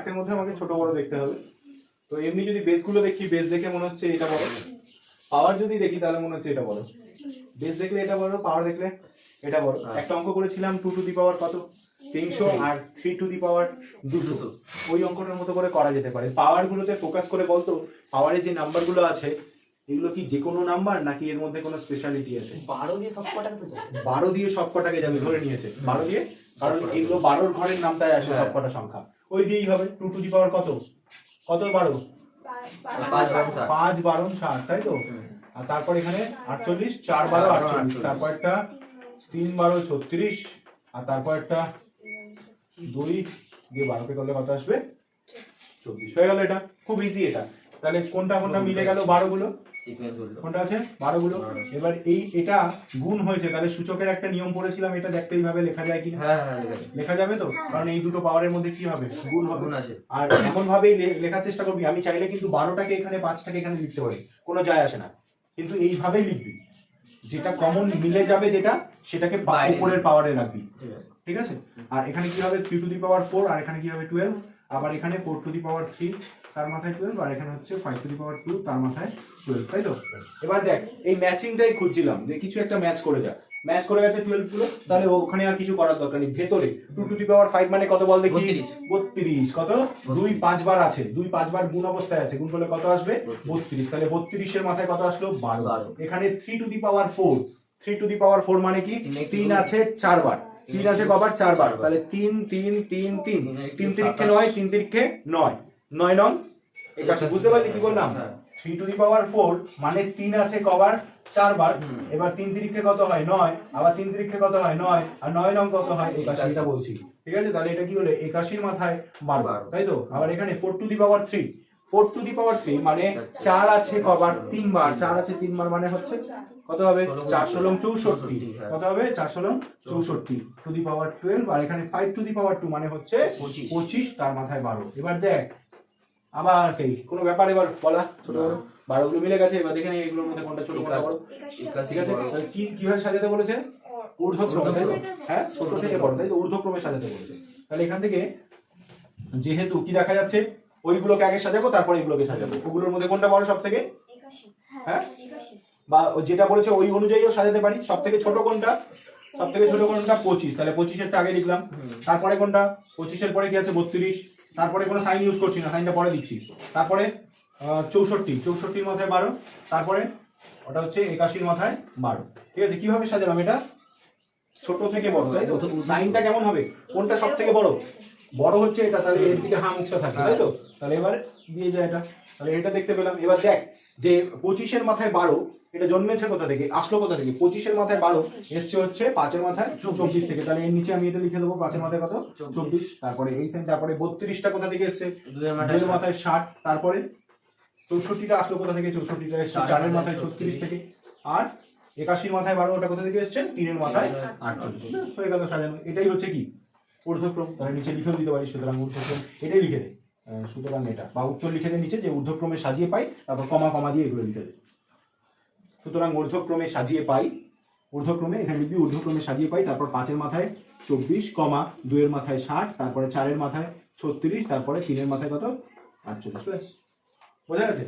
চারটের মধ্যে আমাকে ছোট বড় দেখতে হবে। তো এমনি যদি বেসগুলো দেখি, বেস দেখে মনে হচ্ছে এটা বড়, পাওয়ার যদি দেখি তাহলে মনে হচ্ছে এটা বড়। বেস দেখলে এটা বড়, পাওয়ার দেখলে এটা বড়। একটা অঙ্ক করেছিলাম 2 টু দি পাওয়ার কত 300 আর 3 টু দি পাওয়ার 200, ওই অঙ্কটার মতো করে করা যেতে পারে। পাওয়ার গুলোতে ফোকাস করে বলতো পাওয়ারে যে নাম্বারগুলো আছে এগুলো কি যে কোনো নাম্বার নাকি এর মধ্যে কোনো স্পেশালিটি আছে? 12 দিয়ে সব কটাকে তো যাবে, 12 দিয়ে সব কটাকে যাবে ধরে নিয়েছে 12 দিয়ে, কারণ এগুলো 12 ঘরের নামটায় আসে সব কটা সংখ্যা, ওই দিয়েই হবে। 2 টু দি পাওয়ার কত কত 12 5 12 60, তাই তো? আর তারপর এখানে 48 4 12 48, তারপর একটা 3 12 36, আর তারপর একটা 2 দিয়ে 12 কে করলে কত আসবে 24 হয়ে গেল। এটা খুব ইজি। এটা তাহলে কোনটা কোনটা মিলে গেল 12 গুলো, কোনটা আছে 12 গুলো। এবার এটা গুণ হয়েছে, তাহলে সূচকের একটা নিয়ম পড়েছিলাম, এটা দেখতে এইভাবে লেখা যায় কি? হ্যাঁ লেখা যাবে তো, কারণ এই দুটো পাওয়ারের মধ্যে কি হবে গুণ হবে। আর এমন ভাবেই লেখার চেষ্টা করবি, আমি চাইলে কিন্তু 12টাকে এখানে 5টাকে এখানে লিখতে পারি, কোনো যায় আসে না, কিন্তু এইভাবেই লিখবি, যেটা কমন মিলে যাবে যেটা সেটাকে উপরের পাওয়ারে রাখবি, ঠিক আছে? আর এখানে কি হবে 3 টু দি পাওয়ার 4, আর এখানে কি হবে 12, আবার এখানে 4 টু দি পাওয়ার 3 তার মাথায় 12, আর এখানে হচ্ছে 5 টু দি পাওয়ার 2 তার মাথায় 12, তাই তো? এবার দেখ এই ম্যাচিংটাই খুঁজছিলাম, যে কিছু একটা ম্যাচ করে যা, ম্যাচ করে গেছে 12 গুলো, তাহলে ওখানে আর কিছু করার দরকার নেই। ভেতরে 2 টু দি পাওয়ার 5 মানে কত বল দেখি? 32। কত? 2 5 বার আছে, 2 5 বার গুণ অবস্থায় আছে, গুণ করলে কত আসবে 32। তাহলে 32 এর মাথায় কত আসলো 12। এখানে 3 to the power 4, 3 to the পাওয়ার 4 মানে কি 3 আছে 4 বার, 3 আছে কবার 4 বার, তাহলে 3 3 3 3 3 তিরিক্ষে 9, 3 তিরিক্ষে 9, 9 নং 81। বুঝতে পারলি কি বললাম? 3 টু দি পাওয়ার 4 মানে 3 আছে কবার 4 বার, এবার 3 তিরিক্ষে কত হয় 9, আবার 3 তিরিক্ষে কত হয় 9, আর 9 নং কত হয় 81, এটা বলছি, ঠিক আছে? তাহলে এটা কি হলো 81 এর মাথায় 12, তাই তো? আবার এখানে 4 to the power 3, 4 to the পাওয়ার 3 মানে 4 আছে কবার 3 বার, 4 আছে 3 বার মানে হচ্ছে কত হবে 4 16 64, কত হবে 4 16 64 টু দি পাওয়ার 12, আর এখানে 5 টু দি পাওয়ার 2 মানে হচ্ছে 25 তার মাথায় 12। এবার দেখ আবার সেই কোনো ব্যাপার, এবার বলা ছোট বড় 12 গুলো মিলে গেছে। এবার দেখে নিই এগুলোর মধ্যে কোনটা ছোট কোনটা বড়, ঠিক আছে? তাহলে কিভাবে সাজাতে বলেছে? ঊর্ধ্বক্রমে, তাই তো? হ্যাঁ, ছোট থেকে বড়, তাই তো? ঊর্ধ্বক্রমে সাজাতে বলেছে। তাহলে এখান থেকে যেহেতু কি দেখা যাচ্ছে ওইগুলোকে আগে সাজাবো তারপরে এগুলোকে সাজাবো, ওগুলোর মধ্যে কোনটা বড় সব থেকে? হ্যাঁ, বা যেটা বলেছে ওই অনুযায়ীও সাজাতে পারি। সব থেকে ছোট কোনটা? সব থেকে ছোট কোনটা 25, তাহলে 25 এরটা আগে লিখলাম। তারপরে কোনটা 25 এর পরে কি আছে 32, তারপরে কোনো সাইন ইউজ করছি না, সাইনটা পরে দিচ্ছি। তারপরে 64, 64 মাথায় 12, তারপরে ওটা হচ্ছে 81 মাথায় 12, ঠিক আছে? কিভাবে সাজালাম এটা? ছোট থেকে বড়, তাই তো? সাইনটা কেমন হবে? কোনটা সব থেকে বড়? বড় হচ্ছে এটা, তাহলে এর দিকে হাঁ মুখটা থাকে, তাই তো? তাহলে এবার দিয়ে যায় এটা, তাহলে এটা দেখতে পেলাম। এবার দেখ যে 25 এর মাথায় 12 এটা জন্মেছে কোথা থেকে, আসলো কোথা থেকে? 25 এর মাথায় 12 এসছে হচ্ছে 5 এর মাথায় 24 থেকে, তাহলে এর নিচে আমি এটা লিখে দেবো 5 এর মাথায় কত 24, তারপরে এই সাইন, তারপরে 32টা কোথা থেকে এসছে 2 এর মাথায় 60, তারপরে 64টা আসলো কোথা থেকে? 64টা এসছে 4 এর মাথায় 36 থেকে, আর 81 মাথায় 12 ওটা কোথা থেকে এসছে 3 এর মাথায় 48। হয়ে গেল সাজানো। এটাই হচ্ছে কি ঊর্ধ্বক্রম। তাহলে নিচে লিখেও দিতে পারি, সুতরাং ঊর্ধ্বক্রম এটাই লিখে দে, সুতরাং এটা, বা উত্তর লিখে দে নিচে যে ঊর্ধ্বক্রমে সাজিয়ে পাই, তারপর কমা কমা দিয়ে এগুলো লিখে দে। সুতরাং ঊর্ধ্বক্রমে সাজিয়ে পাই, ঊর্ধ্বক্রমে এখানে লিখবি ঊর্ধ্বক্রমে সাজিয়ে পাই, তারপর 5 এর মাথায় 24, 2 এর মাথায় 60, তারপরে 4 এর মাথায় 36, তারপরে 3 এর মাথায় কত 48। বোঝা গেছে?